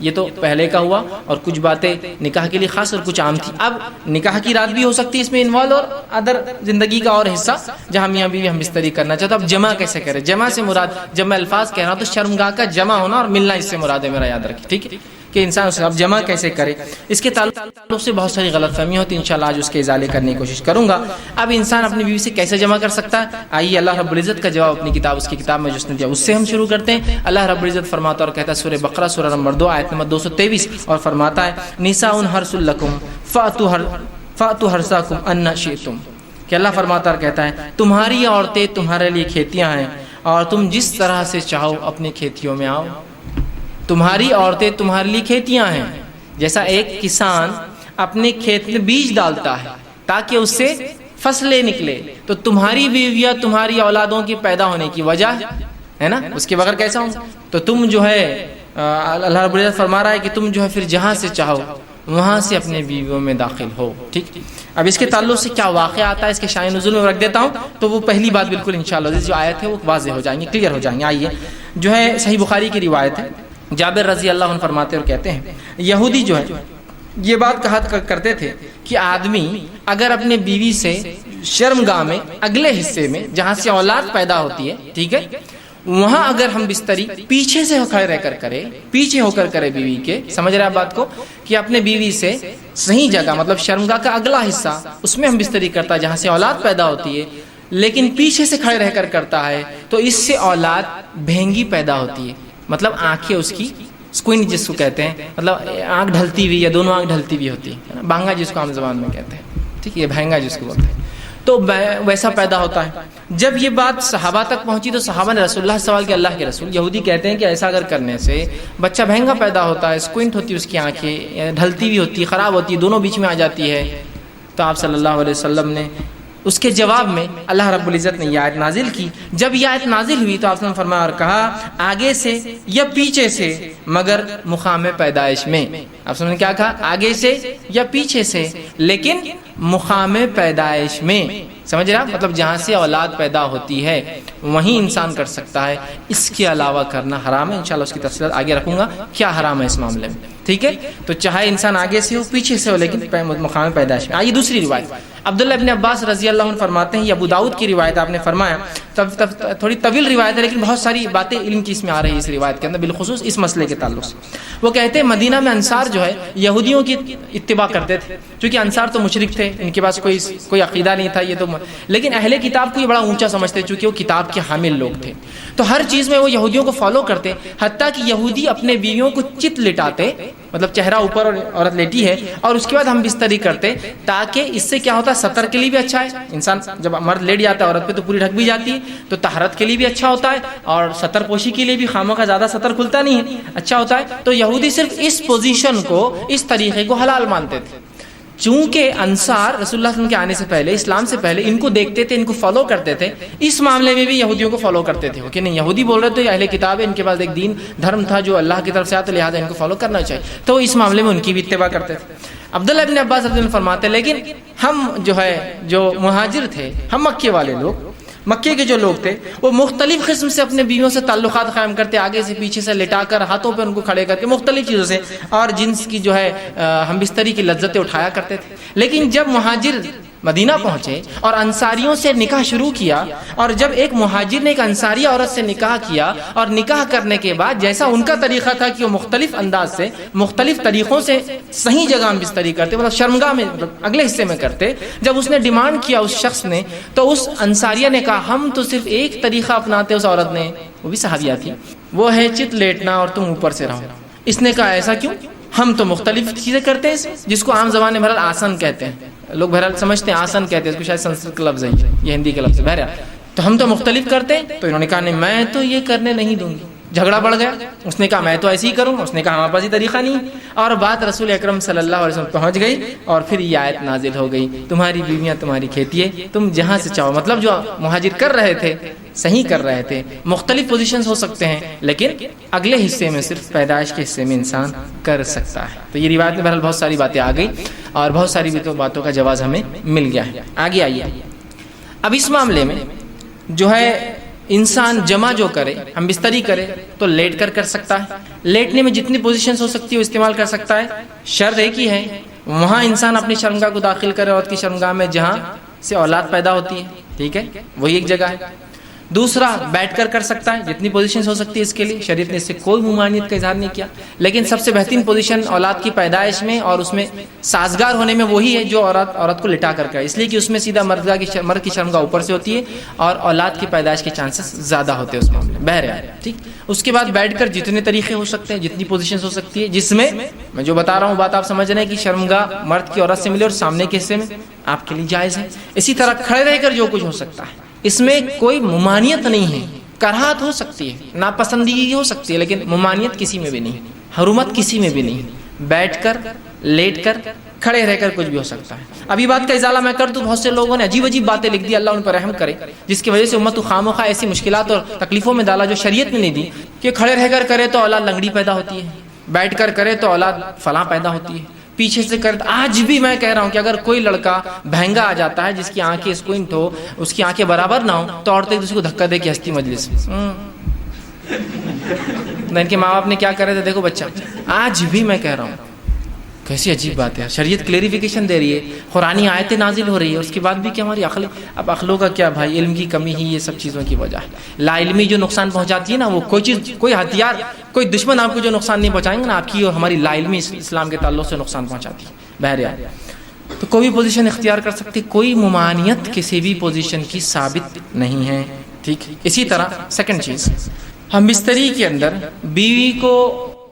یہ تو پہلے کا ہوا، اور کچھ باتیں نکاح کے لیے خاص اور کچھ عام تھی۔ اب نکاح کی رات بھی ہو سکتی ہے اس میں انوالو، اور ادر زندگی کا اور حصہ جہاں میاں بیوی ہم بستری کرنا چاہتے ہیں۔ اب جمع کیسے کریں؟ جمع سے مراد، جب میں الفاظ کہہ رہا ہوں تو شرمگاہ کا جمع ہونا اور ملنا اس سے مراد ہے، میرا یاد رکھیں، ٹھیک ہے، کہ انسان اسے اب جمع کیسے کرے۔ اس کے تعلق سے بہت ساری غلط فہمیاں ہوتی ہیں، انشاءاللہ آج اس کے ازالے کرنے کی کوشش کروں گا۔ اب انسان اپنی بیوی سے کیسے جمع کر سکتا ہے؟ آئیے اللہ رب العزت کا جواب اپنی کتاب، اس کی کتاب میں جس نے دیا اس سے ہم شروع کرتے ہیں۔ اللہ رب العزت فرماتا اور کہتا ہے سورہ بقرہ سورہ نمبر 2 آیت نمبر 223، اور فرماتا ہے نساء حرث لکم فأتوا حرثکم ان شئتم، کہ اللہ فرماتا اور کہتا ہے تمہاری عورتیں تمہارے لیے کھیتیاں ہیں، اور تم جس طرح سے چاہو اپنی کھیتیوں میں آؤ۔ تمہاری عورتیں تمہارے لیے کھیتیاں ہیں، جیسا ایک کسان اپنے کھیت میں بیج ڈالتا ہے تاکہ اس سے فصلیں نکلے، تو تمہاری بیویاں تمہاری اولادوں کے پیدا ہونے کی وجہ ہے نا، اس کے بغیر کیسا ہوں؟ تو تم جو ہے اللہ رب العزت فرما رہا ہے کہ تم جو ہے پھر جہاں سے چاہو وہاں سے اپنے بیویوں میں داخل ہو، ٹھیک۔ اب اس کے تعلق سے کیا واقعہ آتا ہے اس کے شائن نزول میں رکھ دیتا ہوں، تو وہ پہلی بات بالکل انشاءاللہ جو آیت ہے وہ واضح ہو جائیں گی، کلیئر ہو جائیں گے۔ آئیے جو ہے صحیح بخاری کی روایت ہے، جابر رضی اللہ عنہ فرماتے اور کہتے ہیں یہودی جو ہے یہ بات کہا کرتے تھے کہ آدمی اگر اپنے بیوی سے شرمگاہ میں اگلے حصے میں جہاں سے اولاد پیدا ہوتی ہے، ٹھیک ہے، وہاں اگر ہم بستری پیچھے سے کھڑے رہ کر کرے، پیچھے ہو کر کرے بیوی کے، سمجھ رہے ہیں بات کو، کہ اپنے بیوی سے صحیح جگہ مطلب شرمگاہ کا اگلا حصہ اس میں ہم بستری کرتا ہے جہاں سے اولاد پیدا ہوتی ہے، لیکن پیچھے سے کھڑے رہ کر کرتا ہے تو اس سے اولاد بھینگی پیدا ہوتی ہے، مطلب آنکھیں اس کی سکوئنٹ جس کو کہتے ہیں، مطلب آنکھ ڈھلتی ہوئی یا دونوں آنکھ ڈھلتی ہوئی ہوتی ہے، بھانگا جس کو عام زبان میں کہتے ہیں، ٹھیک ہے، یہ بھینگا جس کو بولتے ہیں، تو ویسا پیدا ہوتا ہے۔ جب یہ بات صحابہ تک پہنچی تو صحابہ نے رسول اللہ سوال کیا، اللہ کے رسول یہودی کہتے ہیں کہ ایسا اگر کرنے سے بچہ بھینگا پیدا ہوتا ہے، سکوئنٹ ہوتی ہے اس کی آنکھیں، ڈھلتی ہوئی ہوتی ہے، خراب ہوتی ہے، دونوں بیچ میں آ جاتی ہے، تو آپ صلی اللہ علیہ وسلم نے اس کے جواب میں اللہ رب العزت نے یہ آیت نازل کی۔ جب یہ آیت نازل ہوئی تو آپ نے فرمایا اور کہا آگے سے یا پیچھے سے مگر مقام پیدائش میں، آپ نے کیا کہا، آگے سے یا پیچھے سے لیکن مقام پیدائش میں، سمجھ رہا، مطلب جہاں سے اولاد پیدا ہوتی ہے وہیں انسان کر سکتا ہے، اس کے علاوہ کرنا حرام ہے۔ انشاءاللہ اس کی تفصیلات آگے رکھوں گا کیا حرام ہے اس معاملے میں، ٹھیک ہے، تو چاہے انسان آگے سے ہو پیچھے سے ہو لیکن مقام پیدائش میں۔ آئیے دوسری روایت، عبداللہ ابن عباس رضی اللہ عنہ فرماتے ہیں، یہ ابو داؤد کی روایت، آپ نے فرمایا تھوڑی طویل روایت ہے لیکن بہت ساری باتیں علم کی اس میں آ رہی ہے اس روایت کے اندر، بالخصوص اس مسئلے کے تعلق سے۔ وہ کہتے ہیں مدینہ میں انصار جو ہے یہودیوں کی اتباع کرتے تھے، کیونکہ انصار تو مشرک تھے، ان کے پاس کوئی عقیدہ نہیں تھا، یہ تو، لیکن اہل کتاب کو یہ بڑا اونچا سمجھتے چونکہ وہ کتاب کے حامل لوگ تھے، تو ہر چیز میں وہ یہودیوں کو فالو کرتے، حتیٰ کہ یہودی اپنے بیویوں کو چت لٹاتے، مطلب چہرہ اوپر اور عورت لیٹی ہے اور اس کے بعد ہم بستری کرتے، تاکہ اس سے کیا ہوتا ہے، سطر کے لیے بھی اچھا ہے، انسان جب مرد لیٹ جاتا ہے عورت پہ تو پوری ڈھک بھی جاتی ہے، تو طہارت کے لیے بھی اچھا ہوتا ہے، اور سطر پوشی کے لیے بھی خاموں کا زیادہ سطر کھلتا نہیں ہے، اچھا ہوتا ہے۔ تو یہودی صرف اس پوزیشن کو، اس طریقے کو حلال مانتے تھے، چونکہ انصار رسول اللہ صلی اللہ علیہ وسلم کے آنے سے پہلے، اسلام سے پہلے ان کو دیکھتے تھے، ان کو فالو کرتے تھے، اس معاملے میں بھی یہودیوں کو فالو کرتے تھے کہ نہیں یہودی بول رہے تھے اہل کتاب ہے، ان کے پاس ایک دین دھرم تھا جو اللہ کی طرف سے آتا، لہٰذا ان کو فالو کرنا چاہیے، تو اس معاملے میں ان کی بھی اتباع کرتے تھے۔ عبداللہ ابن عباس رضی اللہ عنہ فرماتے ہیں لیکن ہم جو مہاجر تھے، ہم مکے والے لوگ، مکے کے جو لوگ تھے وہ مختلف قسم سے اپنے بیویوں سے تعلقات قائم کرتے، آگے سے پیچھے سے لٹا کر، ہاتھوں پہ ان کو کھڑے کر کے، مختلف چیزوں سے، اور جنس کی جو ہے ہم بستری کی لذتیں اٹھایا کرتے تھے۔ لیکن جب مہاجر مدینہ پہنچے اور انصاریوں سے نکاح شروع کیا، اور جب ایک مہاجر نے ایک انصاری عورت سے نکاح کیا، اور نکاح کرنے کے بعد جیسا ان کا طریقہ تھا کہ وہ مختلف انداز سے، مختلف طریقوں سے صحیح جگہ ہم بستری کرتے، مطلب شرمگاہ میں، مطلب اگلے حصے میں کرتے، جب اس نے ڈیمانڈ کیا اس شخص نے، تو اس انصاریہ نے کہا ہم تو صرف ایک طریقہ اپناتے، اس عورت نے، وہ بھی صحابیہ تھی، وہ ہے چت لیٹنا اور تم اوپر سے رہو۔ اس نے کہا ایسا کیوں، ہم تو مختلف چیزیں کرتے ہیں، جس کو عام زبان میں بہرحال آسن کہتے ہیں، لوگ بہرحال سمجھتے ہیں آسن کہتے ہیں، اس کو شاید سنسکرت کا لفظ ہے، یہ ہندی کا لفظ ہے، بہرحال تو ہم تو مختلف کرتے ہیں۔ تو انہوں نے کہا نہیں میں تو یہ کرنے نہیں دوں گی، جھگڑا بڑھ گیا، اس نے کہا میں تو ایسے ہی کروں، اس نے کہا ہمارے پاس یہ طریقہ نہیں، اور بات رسول اکرم صلی اللہ علیہ وسلم پہنچ گئی، اور پھر یہ آیت نازل ہو گئی، تمہاری بیویاں تمہاری کھیتی ہے، تم جہاں سے چاہو، مطلب جو مہاجر کر رہے تھے صحیح کر رہے تھے، مختلف پوزیشنز ہو سکتے ہیں لیکن اگلے حصے میں صرف پیدائش کے حصے میں انسان کر سکتا ہے۔ تو یہ روایت میں بہرحال بہت ساری باتیں آ گئی اور بہت ساری باتوں کا جواز ہمیں مل گیا ہے۔ آگے آئیے، اب اس معاملے میں جو ہے انسان جمع جو کرے، ہم بستری کرے تو لیٹ کر سکتا ہے، لیٹنے میں جتنی پوزیشنز ہو سکتی ہے وہ استعمال کر سکتا ہے۔ شرط ایک ہی ہے، وہاں انسان اپنی شرمگاہ کو داخل کرے، عورت کی شرمگاہ میں جہاں سے اولاد پیدا ہوتی ہے، ٹھیک ہے، وہی ایک جگہ ہے۔ دوسرا بیٹھ کر سکتا ہے، جتنی پوزیشنز ہو سکتی ہے اس کے لیے، شریعت نے اس سے کوئی ممانعت کا اظہار نہیں کیا، لیکن سب سے بہترین پوزیشن اولاد کی پیدائش میں اور اس میں سازگار ہونے میں وہی ہے جو عورت کو لٹا کر کرے، اس لیے کہ اس میں سیدھا مرد کی شرمگاہ اوپر سے ہوتی ہے اور اولاد کی پیدائش کے چانسز زیادہ ہوتے ہیں اس معاملے میں، بہرحال ٹھیک۔ اس کے بعد بیٹھ کر جتنے طریقے ہو سکتے ہیں، جتنی پوزیشنز ہو سکتی ہے، جس میں میں جو بتا رہا ہوں بات آپ سمجھ رہے ہیں کہ شرمگاہ مرد کی عورت سے ملے اور سامنے کے حصے میں آپ کے لیے جائز ہے۔ اسی طرح کھڑے رہ کر جو کچھ ہو سکتا ہے، اس میں کوئی ممانعت نہیں ہے، کراہت ہو سکتی ہے، ناپسندگی ہو سکتی ہے، لیکن ممانعت کسی میں بھی نہیں، حرمت کسی میں بھی نہیں۔ بیٹھ کر، لیٹ کر، کھڑے رہ کر کچھ بھی ہو سکتا ہے۔ ابھی بات کا ازالہ میں کر دوں، بہت سے لوگوں نے عجیب عجیب باتیں لکھ دی، اللہ ان پر رحم کرے، جس کی وجہ سے امت کو خامخواہ ایسی مشکلات اور تکلیفوں میں ڈالا جو شریعت نے نہیں دی، کہ کھڑے رہ کر کرے تو اولاد لنگڑی پیدا ہوتی ہے، بیٹھ کر کرے تو اولاد فلاں پیدا ہوتی ہے، پیچھے سے کرے۔ آج بھی میں کہہ رہا ہوں کہ اگر کوئی لڑکا بہنگا آ جاتا ہے جس کی آنکھیں اسکوئنٹ ہو، اس کی آنکھیں برابر نہ ہو، تو عورتیں ایک دوسرے کو دھکا دے کے ہستی مجلس ان کے ماں باپ نے کیا کرے تھے دیکھو بچہ۔ آج بھی میں کہہ رہا ہوں، کیسی عجیب بات ہے، شریعت کلیریفیکیشن دے رہی ہے، قرآنی آیتیں نازل ہو رہی ہے، اس کے بعد بھی کہ ہماری عقل، اب عقلوں کا کیا بھائی، علم کی کمی ہی یہ سب چیزوں کی وجہ ہے۔ لا علمی جو نقصان پہنچاتی ہے نا، وہ کوئی چیز، کوئی ہتھیار، کوئی دشمن آپ کو جو نقصان نہیں پہنچائیں گے نا، آپ کی اور ہماری لا علمی اسلام کے تعلق سے نقصان پہنچاتی ہے۔ بہرحال تو کوئی بھی پوزیشن اختیار کر سکتی، کوئی ممانعت کسی بھی پوزیشن کی ثابت نہیں ہے، ٹھیک۔ اسی طرح سیکنڈ چیز، ہم بستری کے اندر بیوی کو